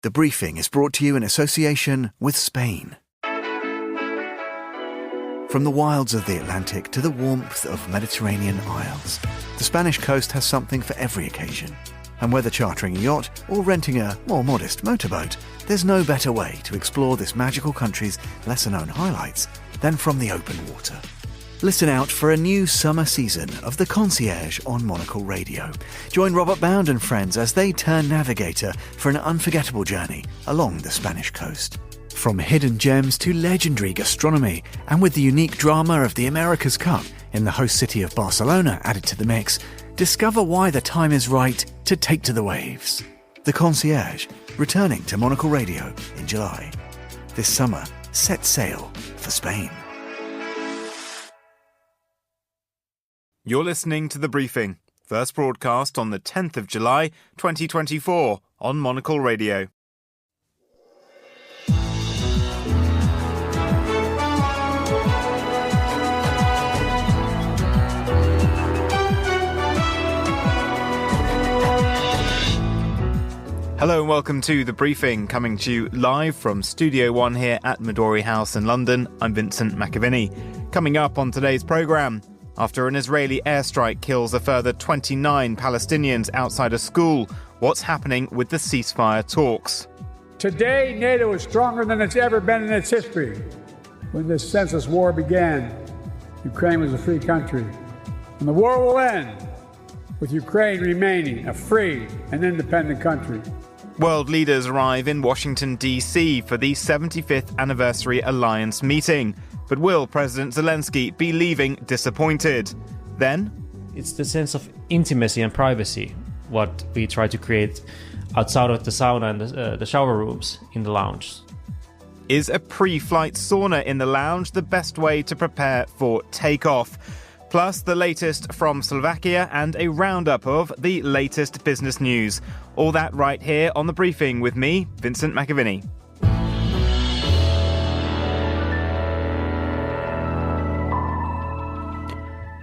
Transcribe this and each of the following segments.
The briefing is brought to you in association with Spain. From the wilds of the Atlantic to the warmth of Mediterranean isles, the Spanish coast has something for every occasion. And whether chartering a yacht or renting a more modest motorboat, there's no better way to explore this magical country's lesser-known highlights than from the open water. Listen out for a new summer season of The Concierge on Monocle Radio. Join Robert Bound and friends as they turn navigator for an unforgettable journey along the Spanish coast. From hidden gems to legendary gastronomy, and with the unique drama of the America's Cup in the host city of Barcelona added to the mix, discover why the time is right to take to the waves. The Concierge, returning to Monocle Radio in July. This summer, set sail for Spain. You're listening to The Briefing, first broadcast on the 10th of July 2024 on Monocle Radio. Hello and welcome to The Briefing, coming to you live from Studio 1 here at Midori House in London. I'm Vincent McAviney. Coming up on today's programme, after an Israeli airstrike kills a further 29 Palestinians outside a school, what's happening with the ceasefire talks? Today, NATO is stronger than it's ever been in its history. When this senseless war began, Ukraine was a free country. And the war will end with Ukraine remaining a free and independent country. World leaders arrive in Washington, D.C. for the 75th anniversary alliance meeting. But will President Zelensky be leaving disappointed? Then, it's the sense of intimacy and privacy, what we try to create outside of the sauna and the shower rooms in the lounge. Is a pre-flight sauna in the lounge the best way to prepare for takeoff? Plus the latest from Slovakia and a roundup of the latest business news. All that right here on The Briefing with me, Vincent McAviney.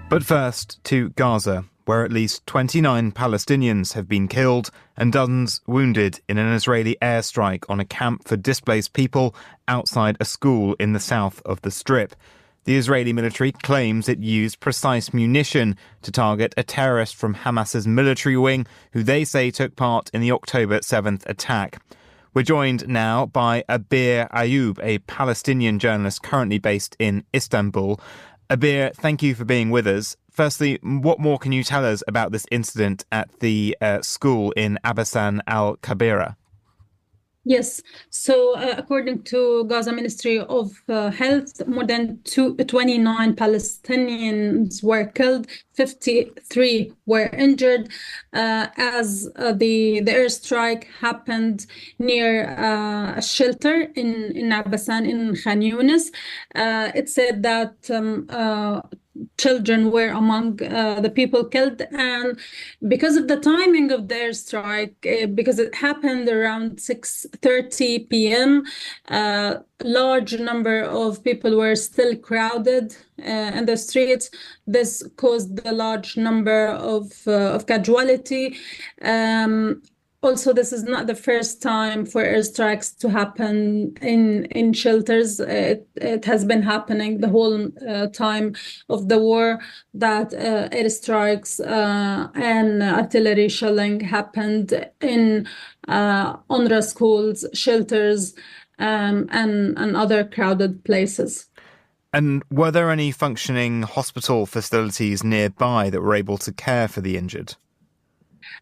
But first to Gaza, where at least 29 Palestinians have been killed and dozens wounded in an Israeli airstrike on a camp for displaced people outside a school in the south of the Strip. The Israeli military claims it used precise munition to target a terrorist from Hamas's military wing, who they say took part in the October 7th attack. We're joined now by Abir Ayoub, a Palestinian journalist currently based in Istanbul. Abir, thank you for being with us. Firstly, what more can you tell us about this incident at the school in Abbasan al-Kabira? Yes. So according to Gaza Ministry of Health, more than 29 Palestinians were killed, 53 were injured as the airstrike happened near a shelter in Abbasan in Khan Yunis. It said that children were among the people killed, and because of the timing of the airstrike, because it happened around 6:30 p.m., large number of people were still crowded in the streets. This caused a large number of casualty. Also, this is not the first time for airstrikes to happen in shelters. It has been happening the whole time of the war, that airstrikes and artillery shelling happened in UNRWA schools, shelters, and other crowded places. And were there any functioning hospital facilities nearby that were able to care for the injured?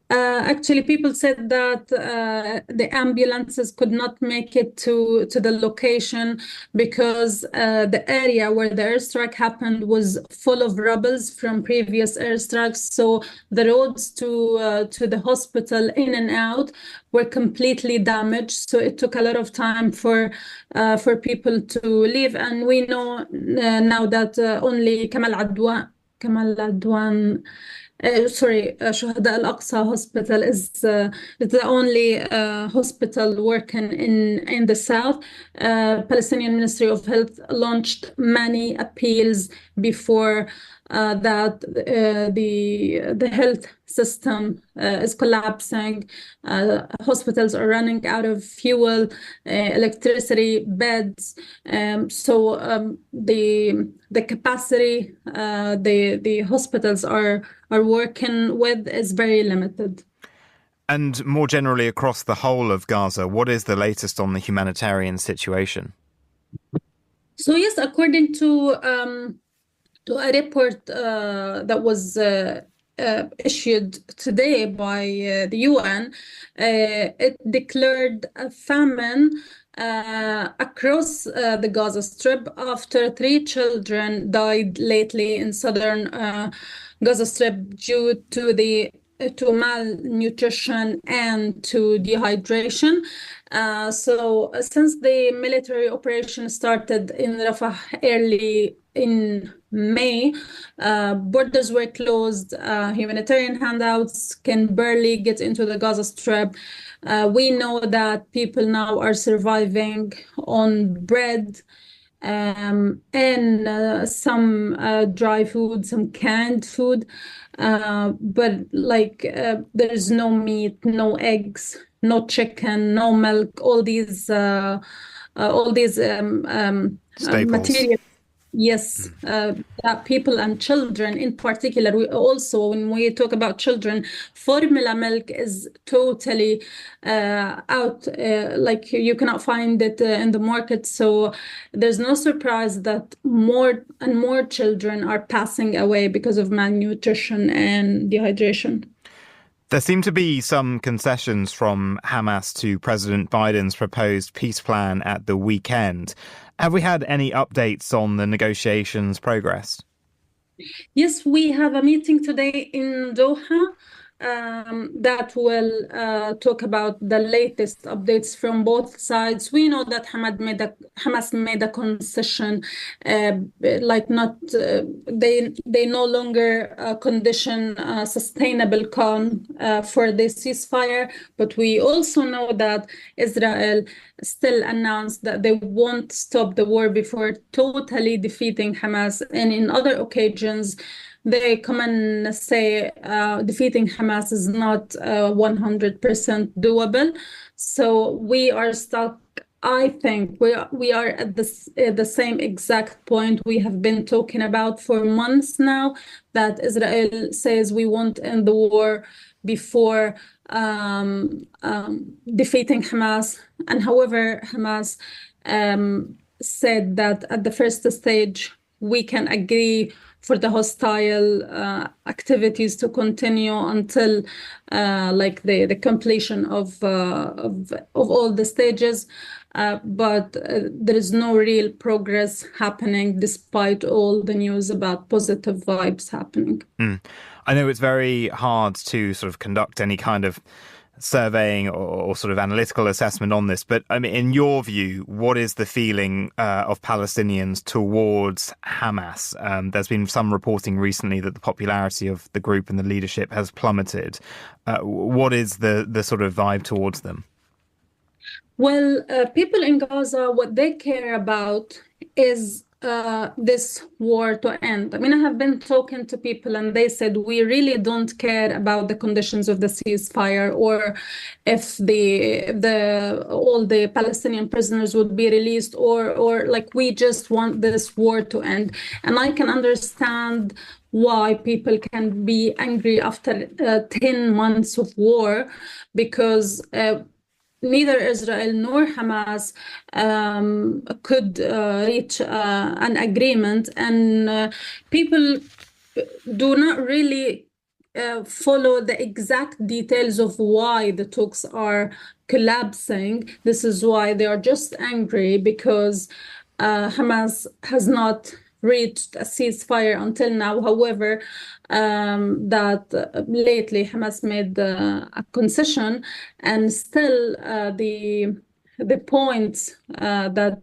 Actually, people said that the ambulances could not make it to the location because the area where the airstrike happened was full of rubble from previous airstrikes. So the roads to the hospital in and out were completely damaged. So it took a lot of time for people to leave. And we know now that only Kamal Adwan Shuhada Al-Aqsa Hospital is the only hospital working in the south. Palestinian Ministry of Health launched many appeals before that the health system is collapsing. Hospitals are running out of fuel, electricity, beds. The capacity the hospitals are working with is very limited. And more generally across the whole of Gaza, what is the latest on the humanitarian situation? So yes, according to a report that was issued today by the UN, it declared a famine across the Gaza Strip after 3 children died lately in southern Gaza Strip due to malnutrition and to dehydration. So since the military operation started in Rafah early in May, borders were closed, humanitarian handouts can barely get into the Gaza Strip. We know that people now are surviving on bread and some dry food, some canned food, but there's no meat, no eggs, no chicken, no milk, all these materials. Yes, that people and children in particular. We also, when we talk about children, formula milk is totally out. You cannot find it in the market. So there's no surprise that more and more children are passing away because of malnutrition and dehydration. There seem to be some concessions from Hamas to President Biden's proposed peace plan at the weekend. Have we had any updates on the negotiations' progress? Yes, we have a meeting today in Doha that will talk about the latest updates from both sides. We know that Hamas made a concession, they no longer condition sustainable calm for the ceasefire. But we also know that Israel still announced that they won't stop the war before totally defeating Hamas, and in other occasions they come and say defeating Hamas is not 100% doable. So we are stuck. I think we are at the same exact point we have been talking about for months now, that Israel says we won't end the war before defeating Hamas. And however, Hamas said that at the first stage we can agree for the hostile activities to continue until the completion of all the stages. But there is no real progress happening despite all the news about positive vibes happening. I know it's very hard to sort of conduct any kind of surveying or sort of analytical assessment on this, but I mean, in your view, what is the feeling of Palestinians towards Hamas? There's been some reporting recently that the popularity of the group and the leadership has plummeted. What is the sort of vibe towards them? Well, people in Gaza, what they care about is this war to end. I mean, I have been talking to people and they said, we really don't care about the conditions of the ceasefire or if all the Palestinian prisoners would be released or we just want this war to end. And I can understand why people can be angry after 10 months of war, because neither Israel nor Hamas could reach an agreement, and people do not really follow the exact details of why the talks are collapsing. This is why they are just angry, because Hamas has not reached a ceasefire until now. However, that lately Hamas made a concession, and still the points that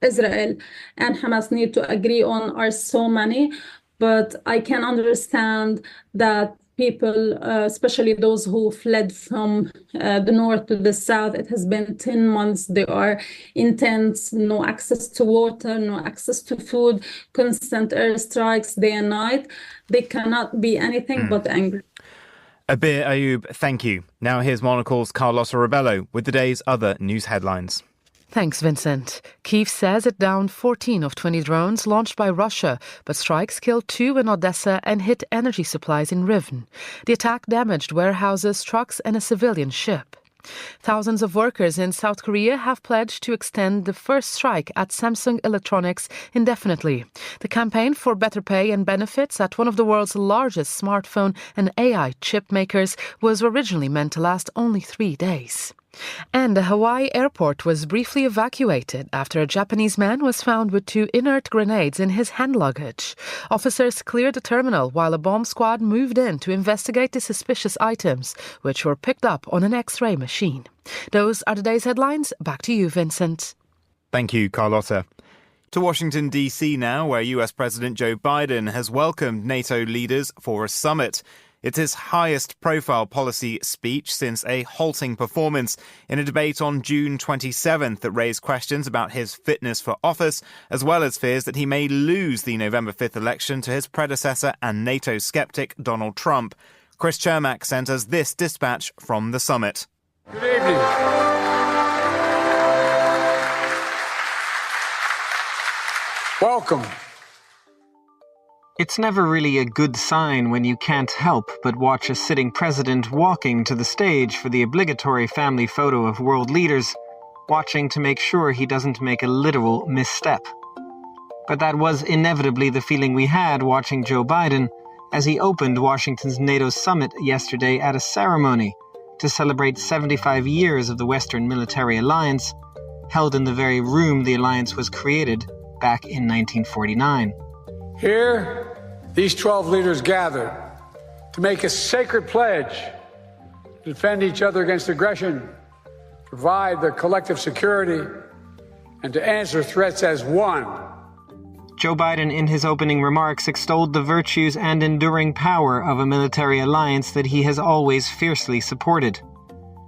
Israel and Hamas need to agree on are so many. But I can understand that people, especially those who fled from the north to the south. It has been 10 months. They are in tents, no access to water, no access to food, constant airstrikes day and night. They cannot be anything but angry. Abir Ayoub, thank you. Now here's Monocle's Carlotta Rebello with the day's other news headlines. Thanks, Vincent. Kyiv says it downed 14 of 20 drones launched by Russia, but strikes killed 2 in Odessa and hit energy supplies in Rivne. The attack damaged warehouses, trucks and a civilian ship. Thousands of workers in South Korea have pledged to extend the first strike at Samsung Electronics indefinitely. The campaign for better pay and benefits at one of the world's largest smartphone and AI chip makers was originally meant to last only 3 days. And a Hawaii airport was briefly evacuated after a Japanese man was found with 2 inert grenades in his hand luggage. Officers cleared the terminal while a bomb squad moved in to investigate the suspicious items, which were picked up on an X-ray machine. Those are today's headlines. Back to you, Vincent. Thank you, Carlotta. To Washington, D.C. now, where US President Joe Biden has welcomed NATO leaders for a summit. It's his highest-profile policy speech since a halting performance in a debate on June 27th that raised questions about his fitness for office, as well as fears that he may lose the November 5th election to his predecessor and NATO skeptic Donald Trump. Chris Chermak sent us this dispatch from the summit. Good evening. Welcome. It's never really a good sign when you can't help but watch a sitting president walking to the stage for the obligatory family photo of world leaders, watching to make sure he doesn't make a literal misstep. But that was inevitably the feeling we had watching Joe Biden as he opened Washington's NATO summit yesterday at a ceremony to celebrate 75 years of the Western Military Alliance, held in the very room the alliance was created back in 1949. Here, these 12 leaders gathered to make a sacred pledge to defend each other against aggression, provide their collective security, and to answer threats as one. Joe Biden, in his opening remarks, extolled the virtues and enduring power of a military alliance that he has always fiercely supported.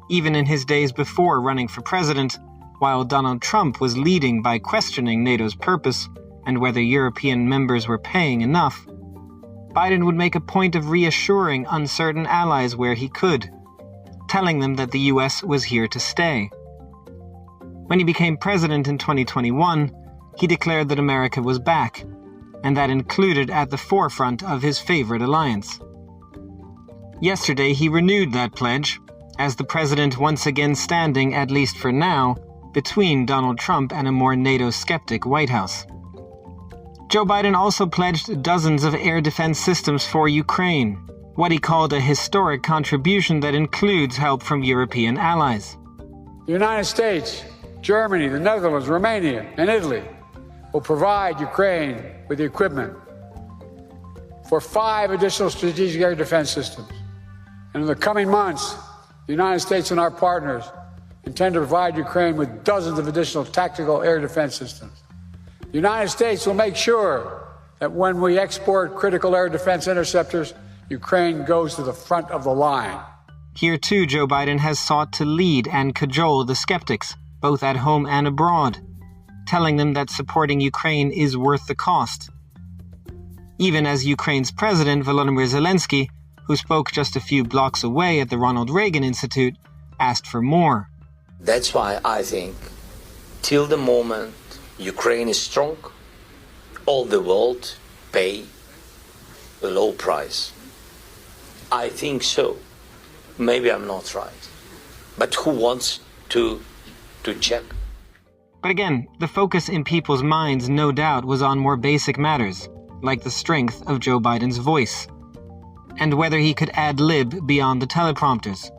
Even in his days before running for president, while Donald Trump was leading by questioning NATO's purpose and whether European members were paying enough, Biden would make a point of reassuring uncertain allies where he could, telling them that the US was here to stay. When he became president in 2021, he declared that America was back, and that included at the forefront of his favorite alliance. Yesterday, he renewed that pledge, as the president once again standing, at least for now, between Donald Trump and a more NATO-skeptic White House. Joe Biden also pledged dozens of air defense systems for Ukraine, what he called a historic contribution that includes help from European allies. The United States, Germany, the Netherlands, Romania, and Italy will provide Ukraine with the equipment for 5 additional strategic air defense systems. And in the coming months, the United States and our partners intend to provide Ukraine with dozens of additional tactical air defense systems. The United States will make sure that when we export critical air defense interceptors, Ukraine goes to the front of the line. Here too, Joe Biden has sought to lead and cajole the skeptics, both at home and abroad, telling them that supporting Ukraine is worth the cost. Even as Ukraine's President Volodymyr Zelensky, who spoke just a few blocks away at the Ronald Reagan Institute, asked for more. That's why I think, till the moment Ukraine is strong, all the world pay a low price. I think so. Maybe I'm not right. But who wants to check? But again, the focus in people's minds, no doubt, was on more basic matters, like the strength of Joe Biden's voice, and whether he could ad-lib beyond the teleprompters.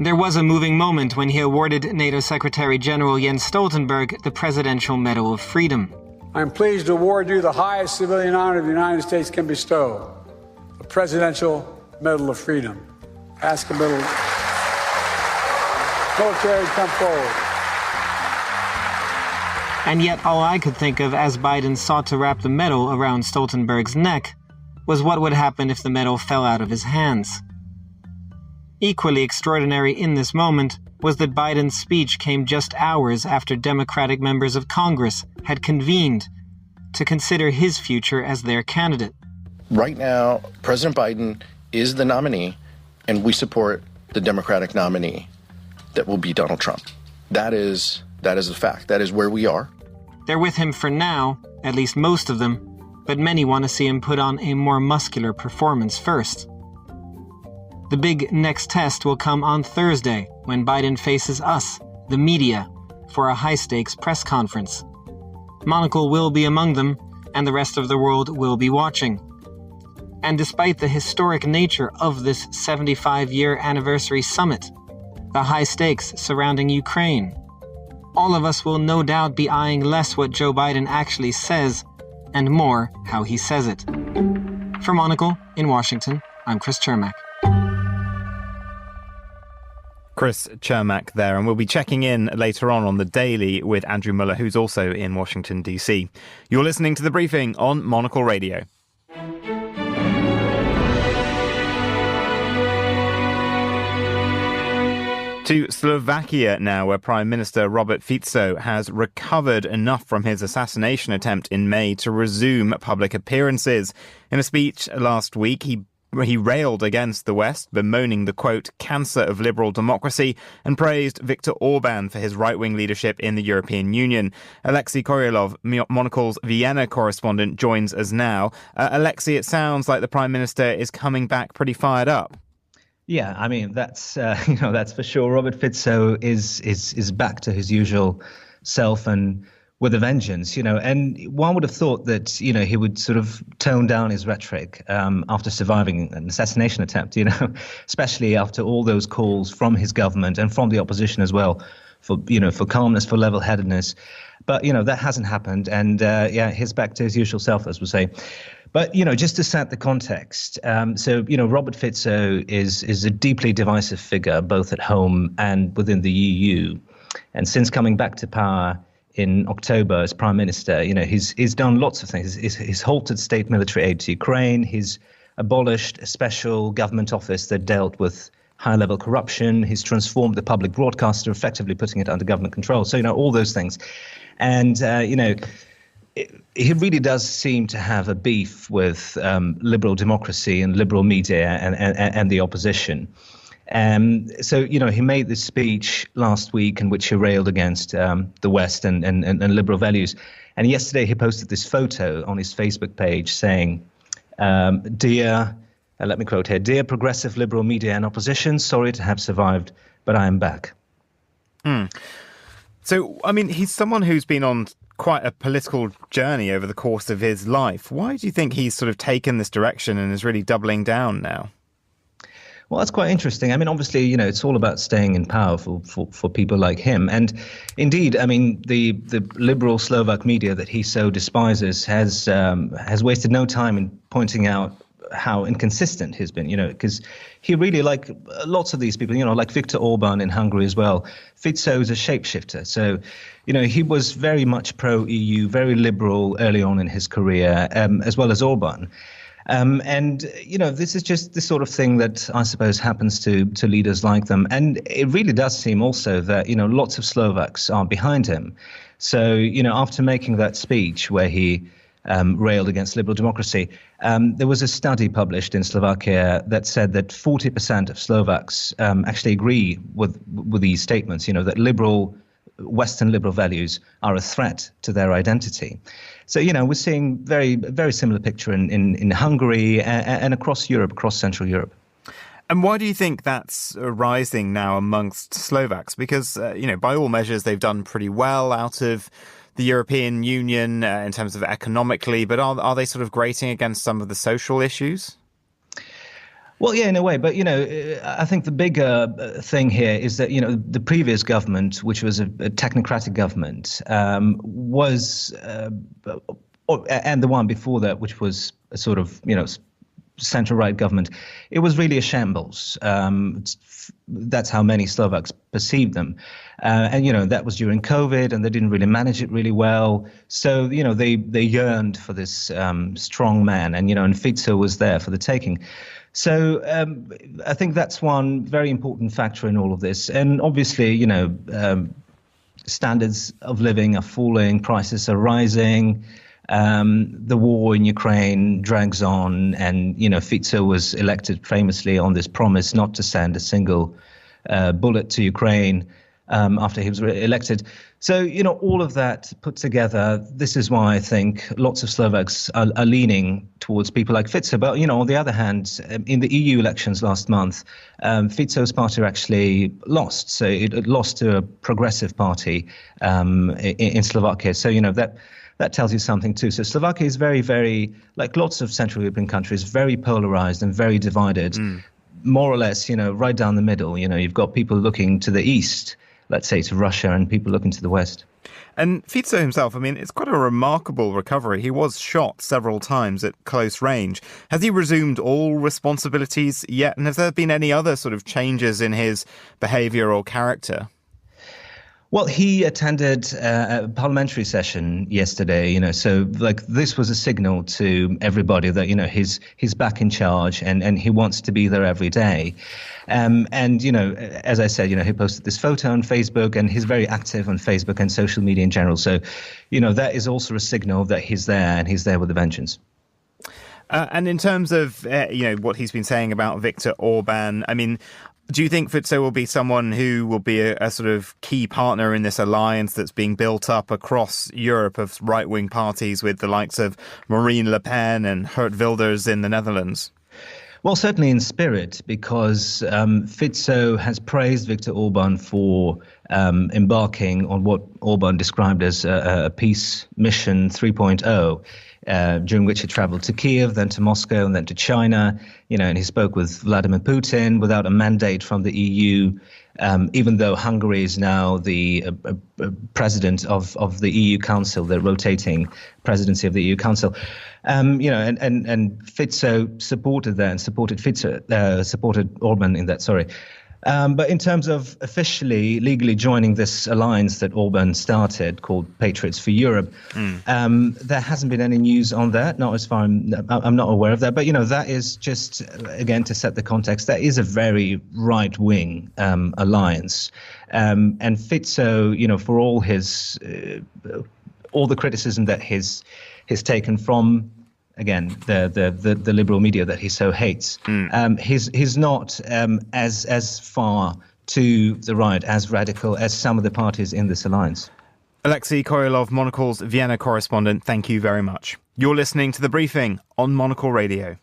There was a moving moment when he awarded NATO Secretary General Jens Stoltenberg the Presidential Medal of Freedom. I'm pleased to award you the highest civilian honor the United States can bestow, the Presidential Medal of Freedom. Ask a military, come forward. And yet all I could think of as Biden sought to wrap the medal around Stoltenberg's neck was what would happen if the medal fell out of his hands. Equally extraordinary in this moment was that Biden's speech came just hours after Democratic members of Congress had convened to consider his future as their candidate. Right now, President Biden is the nominee, and we support the Democratic nominee that will be Donald Trump. That is the fact. That is where we are. They're with him for now, at least most of them, but many want to see him put on a more muscular performance first. The big next test will come on Thursday, when Biden faces us, the media, for a high-stakes press conference. Monocle will be among them, and the rest of the world will be watching. And despite the historic nature of this 75-year anniversary summit, the high stakes surrounding Ukraine, all of us will no doubt be eyeing less what Joe Biden actually says, and more how he says it. For Monocle in Washington, I'm Chris Chermak. Chris Chermak there, and we'll be checking in later on the Daily with Andrew Mueller, who's also in Washington, D.C. You're listening to The Briefing on Monocle Radio. To Slovakia now, where Prime Minister Robert Fico has recovered enough from his assassination attempt in May to resume public appearances. In a speech last week, he railed against the West, bemoaning the, quote, cancer of liberal democracy, and praised Viktor Orban for his right-wing leadership in the European Union. Alexei Koryolov, Monocle's Vienna correspondent, joins us now. Alexei, it sounds like the Prime Minister is coming back pretty fired up. Yeah, I mean, that's that's for sure. Robert Fico is back to his usual self and with a vengeance, and one would have thought that, he would sort of tone down his rhetoric after surviving an assassination attempt, especially after all those calls from his government and from the opposition as well for calmness, for level-headedness. But, that hasn't happened. And he's back to his usual self, as we say. But, just to set the context, Robert Fico is a deeply divisive figure, both at home and within the EU. And since coming back to power in October as Prime Minister, he's done lots of things. He's halted state military aid to Ukraine. He's abolished a special government office that dealt with high-level corruption. He's transformed the public broadcaster, effectively putting it under government control. So, all those things. And, he really does seem to have a beef with liberal democracy and liberal media and the opposition. He made this speech last week in which he railed against the West and liberal values. And yesterday he posted this photo on his Facebook page saying, Dear, let me quote here, "Dear progressive liberal media and opposition, sorry to have survived, but I am back." So, I mean, he's someone who's been on quite a political journey over the course of his life. Why do you think he's sort of taken this direction and is really doubling down now? Well, that's quite interesting. I mean, obviously, it's all about staying in power for people like him. And indeed, I mean, the liberal Slovak media that he so despises has wasted no time in pointing out how inconsistent he's been, because he really, like lots of these people, like Viktor Orban in Hungary as well, Fico is a shapeshifter. So, he was very much pro-EU, very liberal early on in his career, as well as Orban. This is just the sort of thing that I suppose happens to leaders like them. And it really does seem also that, lots of Slovaks are behind him. So, after making that speech where he railed against liberal democracy, there was a study published in Slovakia that said that 40% of Slovaks actually agree with these statements, that Western liberal values are a threat to their identity. So, we're seeing very, very similar picture in Hungary and across Europe, across Central Europe. And why do you think that's rising now amongst Slovaks? Because, by all measures, they've done pretty well out of the European Union in terms of economically, but are they sort of grating against some of the social issues? Well, yeah, in a way. But, I think the bigger thing here is that, the previous government, which was a technocratic government, and the one before that, which was a sort of, centre-right government, it was really a shambles. That's how many Slovaks perceived them. And, that was during COVID, and they didn't really manage it really well. So, they yearned for this strong man, and Fico was there for the taking. So I think that's one very important factor in all of this. And obviously, standards of living are falling, prices are rising. The war in Ukraine drags on, and Fico was elected famously on this promise not to send a single bullet to Ukraine after he was elected. So all of that put together, this is why I think lots of Slovaks are leaning towards people like Fico. But on the other hand, in the EU elections last month, Fico's party actually lost. So it lost to a progressive party in Slovakia. So that tells you something too. So Slovakia is very, very, like lots of Central European countries, very polarized and very divided, more or less, right down the middle. You've got people looking to the east, let's say to Russia, and people looking to the west. And Fico himself, it's quite a remarkable recovery. He was shot several times at close range. Has he resumed all responsibilities yet? And have there been any other sort of changes in his behaviour or character? Well, he attended a parliamentary session yesterday, so this was a signal to everybody that, he's back in charge and he wants to be there every day. And, as I said, he posted this photo on Facebook, and he's very active on Facebook and social media in general. So, that is also a signal that he's there, and he's there with a vengeance. And in terms of, what he's been saying about Viktor Orban, do you think Fico will be someone who will be a sort of key partner in this alliance that's being built up across Europe of right-wing parties with the likes of Marine Le Pen and Geert Wilders in the Netherlands? Well, certainly in spirit, because Fico has praised Viktor Orban for embarking on what Orban described as a peace mission 3.0. During which he traveled to Kiev, then to Moscow, and then to China, and he spoke with Vladimir Putin without a mandate from the EU, even though Hungary is now the president of the EU Council, the rotating presidency of the EU Council. And Fico supported that and supported Orban in that, sorry. But in terms of officially, legally joining this alliance that Orban started called Patriots for Europe, there hasn't been any news on that, not as far I'm not aware of that. But, that is just, again, to set the context, that is a very right-wing alliance. And Fico, for all his, all the criticism that he's taken from, again, the liberal media that he so hates. He's not as far to the right, as radical as some of the parties in this alliance. Alexei Koryolov, Monocle's Vienna correspondent, thank you very much. You're listening to The Briefing on Monocle Radio.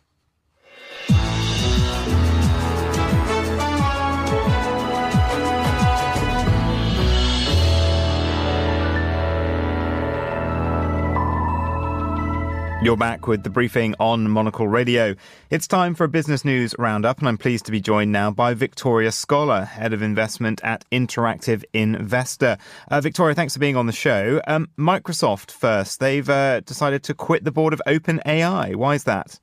You're back with The Briefing on Monocle Radio. It's time for a business news roundup, and I'm pleased to be joined now by Victoria Scholar, Head of Investment at Interactive Investor. Victoria, thanks for being on the show. Microsoft first. They've decided to quit the board of OpenAI. Why is that?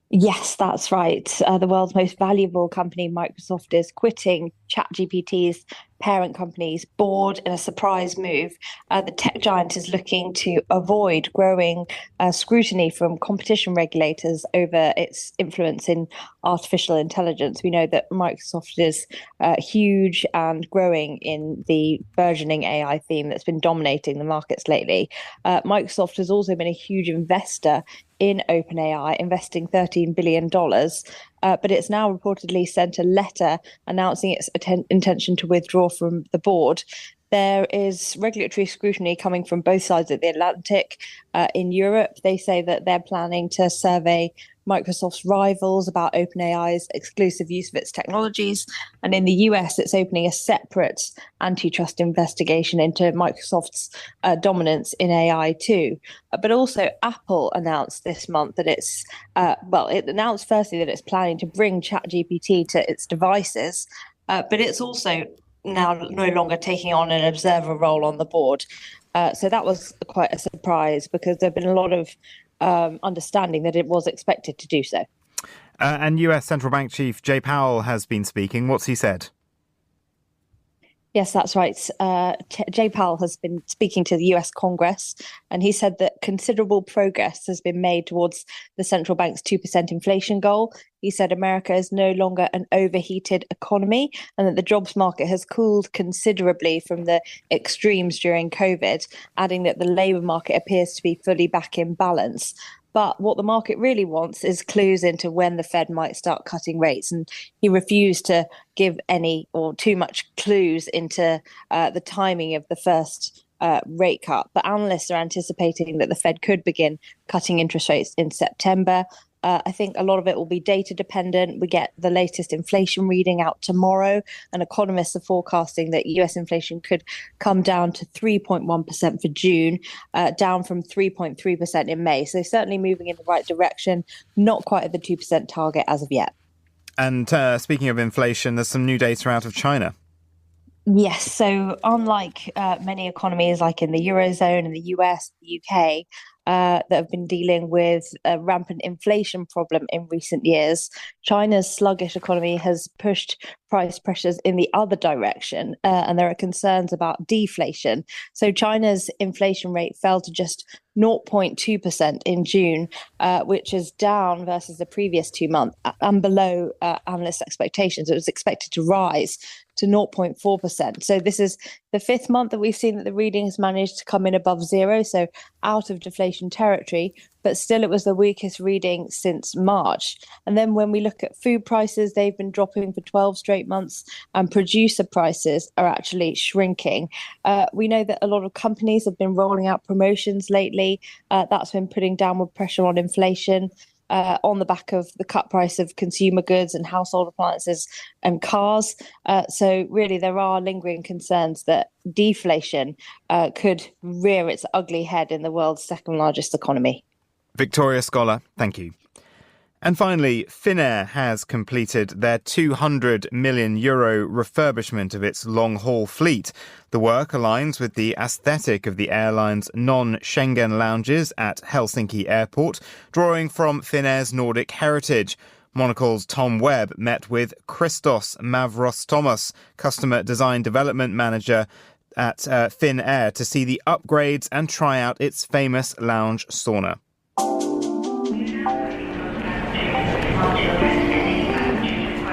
Yes, that's right. The world's most valuable company, Microsoft, is quitting ChatGPT's parent company's board in a surprise move. The tech giant is looking to avoid growing scrutiny from competition regulators over its influence in artificial intelligence. We know that Microsoft is huge and growing in the burgeoning AI theme that's been dominating the markets lately. Microsoft has also been a huge investor in OpenAI, investing $13 billion. But it's now reportedly sent a letter announcing its intention to withdraw from the board. There is regulatory scrutiny coming from both sides of the Atlantic. In Europe, they say that they're planning to survey Microsoft's rivals about OpenAI's exclusive use of its technologies. And in the US, it's opening a separate antitrust investigation into Microsoft's dominance in AI too. But also Apple announced this month that it announced firstly that it's planning to bring ChatGPT to its devices, but it's also now no longer taking on an observer role on the board. So that was quite a surprise, because there have been a lot of understanding that it was expected to do so. And US Central Bank Chief Jay Powell has been speaking. What's he said? Yes, that's right. Jay Powell has been speaking to the US Congress, and he said that considerable progress has been made towards the central bank's 2% inflation goal. He said America is no longer an overheated economy and that the jobs market has cooled considerably from the extremes during COVID, adding that the labour market appears to be fully back in balance. But what the market really wants is clues into when the Fed might start cutting rates. And he refused to give any or too much clues into the timing of the first rate cut. But analysts are anticipating that the Fed could begin cutting interest rates in September. I think a lot of it will be data dependent. We get the latest inflation reading out tomorrow, and economists are forecasting that US inflation could come down to 3.1% for June, down from 3.3% in May. So certainly moving in the right direction, not quite at the 2% target as of yet. And speaking of inflation, there's some new data out of China. Yes. So unlike many economies like in the Eurozone and the US, the UK, that have been dealing with a rampant inflation problem in recent years, China's sluggish economy has pushed price pressures in the other direction, and there are concerns about deflation. So China's inflation rate fell to just 0.2% in June, which is down versus the previous 2 months and below analysts' expectations. It was expected to rise to 0.4%. So this is the fifth month that we've seen that the reading has managed to come in above zero, so out of deflation territory, but still it was the weakest reading since March. And then when we look at food prices, they've been dropping for 12 straight months, and producer prices are actually shrinking. We know that a lot of companies have been rolling out promotions lately. That's been putting downward pressure on inflation. On the back of the cut price of consumer goods and household appliances and cars. So really, there are lingering concerns that deflation could rear its ugly head in the world's second largest economy. Victoria Scholar, thank you. And finally, Finnair has completed their €200 million refurbishment of its long-haul fleet. The work aligns with the aesthetic of the airline's non-Schengen lounges at Helsinki Airport, drawing from Finnair's Nordic heritage. Monocle's Tom Webb met with Christos Mavros-Thomas, Customer Design Development Manager at Finnair, to see the upgrades and try out its famous lounge sauna.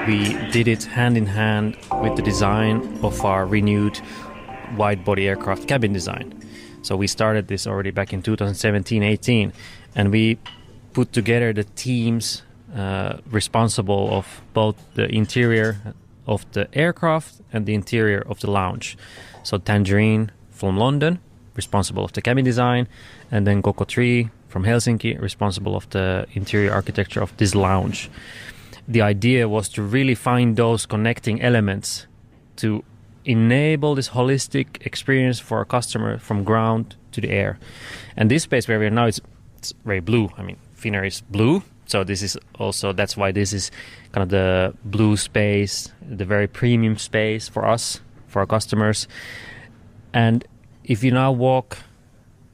We did it hand in hand with the design of our renewed wide-body aircraft cabin design. So we started this already back in 2017-18, and we put together the teams responsible of both the interior of the aircraft and the interior of the lounge. So Tangerine from London, responsible of the cabin design, and then Coco Tree from Helsinki, responsible of the interior architecture of this lounge. The idea was to really find those connecting elements to enable this holistic experience for a customer from ground to the air. And this space where we are now, it's very blue. I mean, Finnair is blue. So this is also, that's why this is kind of the blue space, the very premium space for us, for our customers. And if you now walk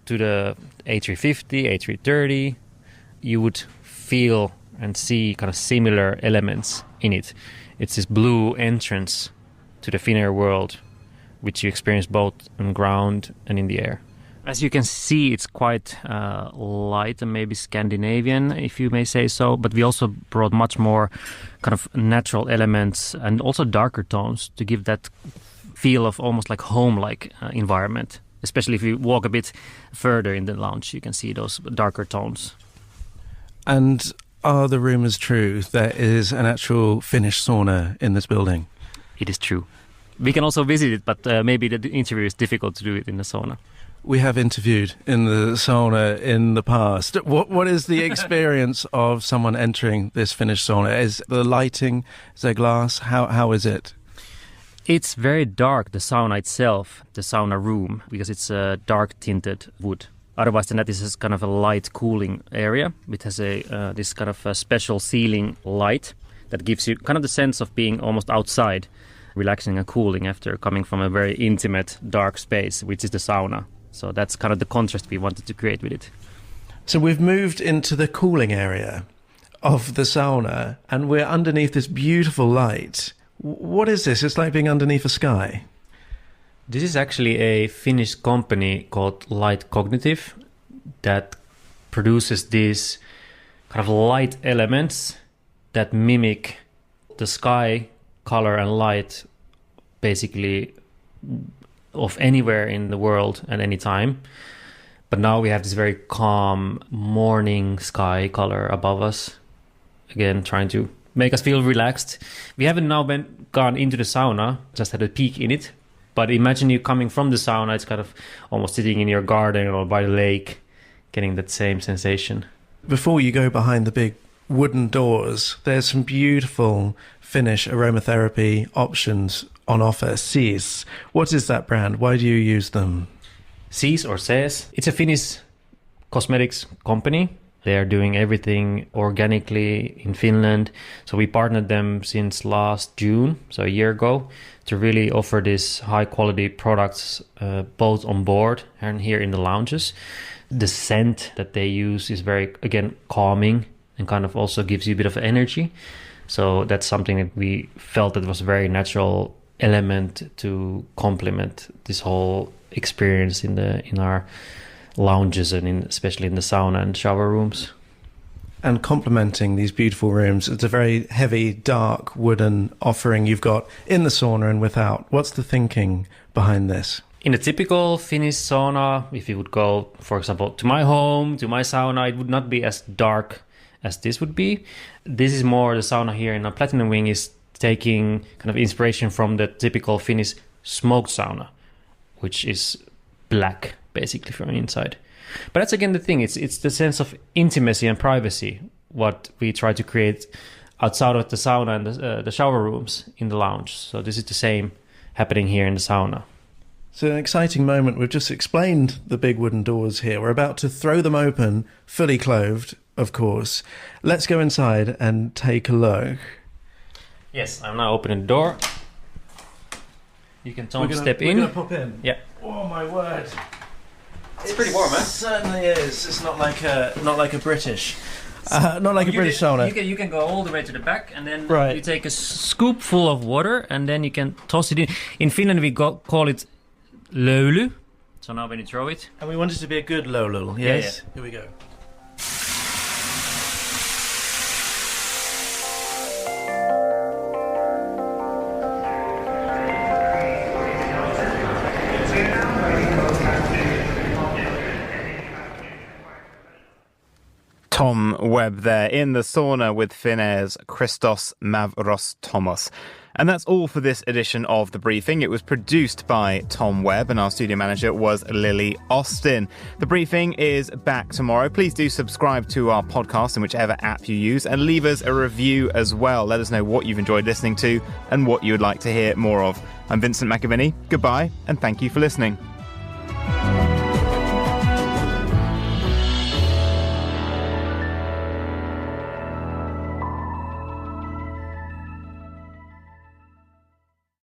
to the A350, A330, you would feel and see kind of similar elements in it. It's this blue entrance to the Finnair world, which you experience both on ground and in the air. As you can see, it's quite light and maybe Scandinavian, if you may say so, but we also brought much more kind of natural elements and also darker tones to give that feel of almost like home-like environment. Especially if you walk a bit further in the lounge, you can see those darker tones. And are the rumours true? There is an actual Finnish sauna in this building. It is true. We can also visit it, but maybe the interview is difficult to do it in the sauna. We have interviewed in the sauna in the past. What is the experience of someone entering this Finnish sauna? Is the lighting, is there glass? How is it? It's very dark, the sauna itself, the sauna room, because it's a dark tinted wood. Otherwise than that, this is kind of a light cooling area. It has this kind of a special ceiling light that gives you kind of the sense of being almost outside, relaxing and cooling after coming from a very intimate dark space, which is the sauna. So that's kind of the contrast we wanted to create with it. So we've moved into the cooling area of the sauna, and we're underneath this beautiful light. What is this? It's like being underneath a sky. This is actually a Finnish company called Light Cognitive that produces these kind of light elements that mimic the sky color and light basically of anywhere in the world at any time. But now we have this very calm morning sky color above us, again trying to make us feel relaxed. We haven't now gone into the sauna, just had a peek in it. But imagine you coming from the sauna, it's kind of almost sitting in your garden or by the lake, getting that same sensation. Before you go behind the big wooden doors, there's some beautiful Finnish aromatherapy options on offer. Cease. What is that brand? Why do you use them? Cease or Says. It's a Finnish cosmetics company. They are doing everything organically in Finland. So we partnered them since last June, so a year ago, to really offer these high quality products both on board and here in the lounges. The scent that they use is very, again, calming and kind of also gives you a bit of energy. So that's something that we felt that was a very natural element to complement this whole experience in our lounges and especially in the sauna and shower rooms. And complementing these beautiful rooms, it's a very heavy, dark wooden offering you've got in the sauna and without. What's the thinking behind this? In a typical Finnish sauna, if you would go, for example, to my home, to my sauna, it would not be as dark as this would be. This is more, the sauna here in our Platinum Wing is taking kind of inspiration from the typical Finnish smoked sauna, which is black, basically, from inside. But that's, again, the thing. It's the sense of intimacy and privacy, what we try to create outside of the sauna and the shower rooms in the lounge. So this is the same happening here in the sauna. So an exciting moment. We've just explained the big wooden doors here. We're about to throw them open, fully clothed, of course. Let's go inside and take a look. Yes, I'm now opening the door. You can step in. We're going to pop in? Yeah. Oh, my word. It's pretty warm, huh? It certainly is. It's not like a British... not like a British sauna. You can go all the way to the back, and then right. You take a scoop full of water, and then you can toss it in. In Finland, we call it löyly. So now when you throw it... And we want it to be a good löyly, yes? Yeah. Here we go. Tom Webb there in the sauna with Finnair's Christos Mavros-Tomos. And that's all for this edition of The Briefing. It was produced by Tom Webb and our studio manager was Lily Austin. The Briefing is back tomorrow. Please do subscribe to our podcast in whichever app you use and leave us a review as well. Let us know what you've enjoyed listening to and what you would like to hear more of. I'm Vincent McAviney. Goodbye and thank you for listening.